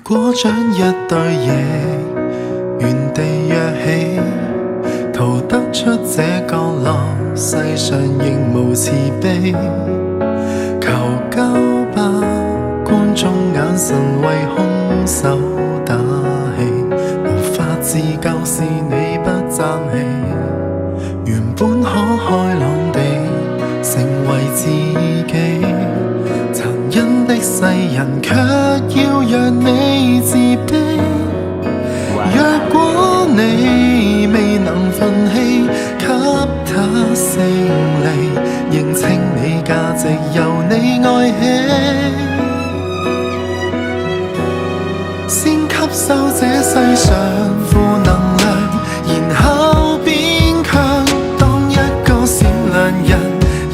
果將一對翼原地躍起，逃得出這角落，世上仍無慈悲。求救吧，觀眾眼神為兇手打氣，無法自救是你不爭氣。原本可開朗地成為自己，殘忍的世人卻要讓你自卑。若果你未能奮起給他勝利，認清你價值由你愛起，先吸收這世上負能量，然後變強。當一個善良人，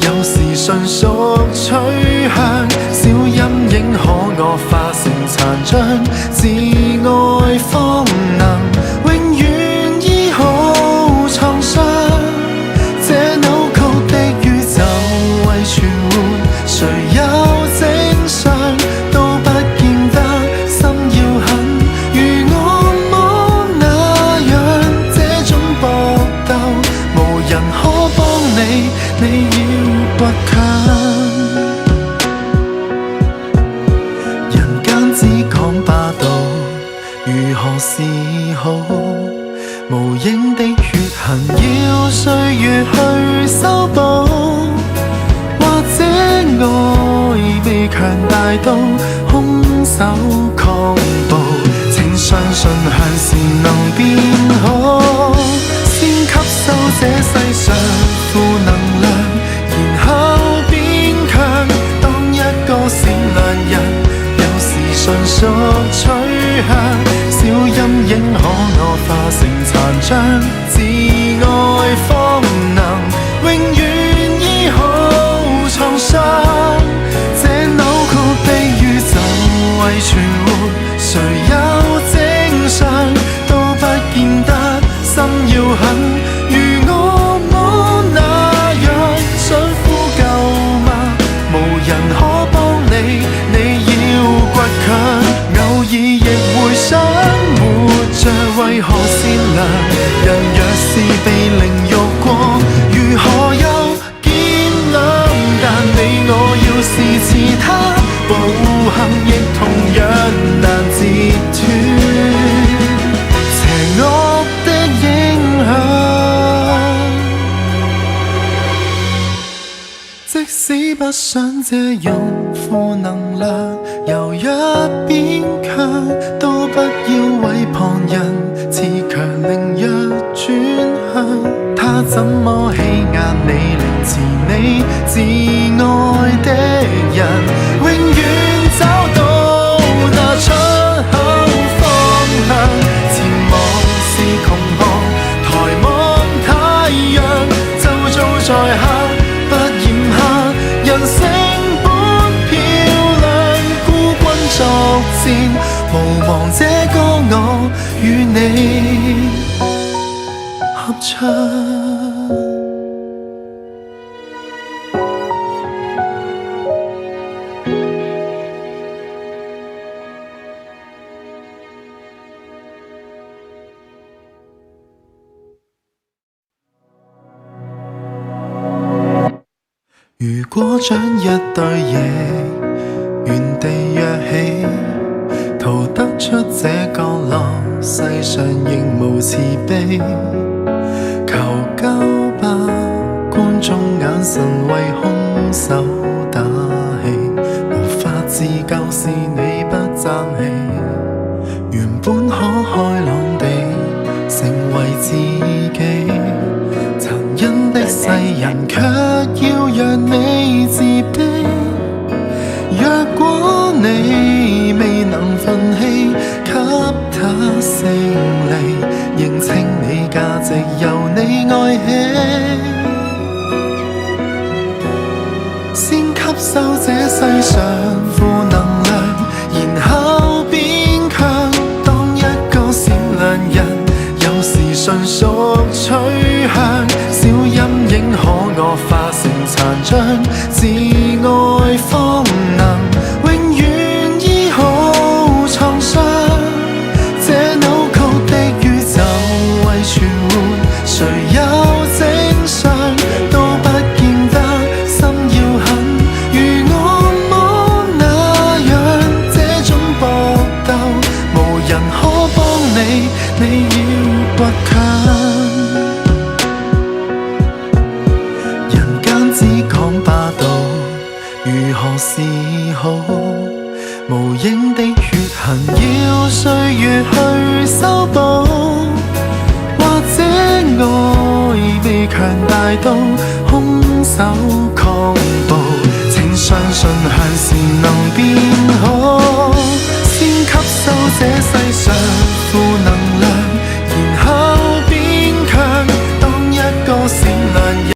有時純屬取向，小陰影可惡化成殘障，自愛方能永遠醫好創傷。這扭曲的宇宙為存活，誰有正常都不見得心要狠。如惡魔那樣這種搏鬥，無人可幫你，你要倔強。人間只講霸道，如何是好？無影的血痕要歲月去修補，或者愛被強大到兇手抗暴。請相信向善能變好，先吸收這世上負能量，然後變強。當一個善良人，有時純屬取向，小陰影可惡化成殘障，自愛方能永遠醫好創傷。這扭曲的宇宙為存活，誰有正常都不見得心要狠。如惡魔那樣想呼救嗎？無人可幫你，你要倔強。偶爾亦會想活着為何善良？人若是被凌辱過，如何又見亮？但你我要是似他，暴行亦同樣難截斷邪惡的影響。即使不想這樣負能量由弱變強，都不要為旁人自強凌弱轉向。他怎麼欺壓你，凌遲你自愛的人，永遠找到那出口方向。前望是窮巷，抬望太陽，就做在下不嫌下，人性本漂亮，孤軍作戰，無望這個我與你合唱。如果將一對翼原地躍起，逃得出這角落，世上仍無慈悲。求救吧，觀眾眼神為兇手打氣，無法自救是你不爭氣。原本可開朗地成為自己，殘忍的世人卻要讓你自卑。若果你未能奮起給他勝利，認清你價值由你愛起，先吸收這世上負能量，然後變強。當一個善良人，有時純屬取向，小陰影可惡化成殘障，自愛方能永遠醫好創傷。好，無影的血痕要歲月去修補，或者愛被強大到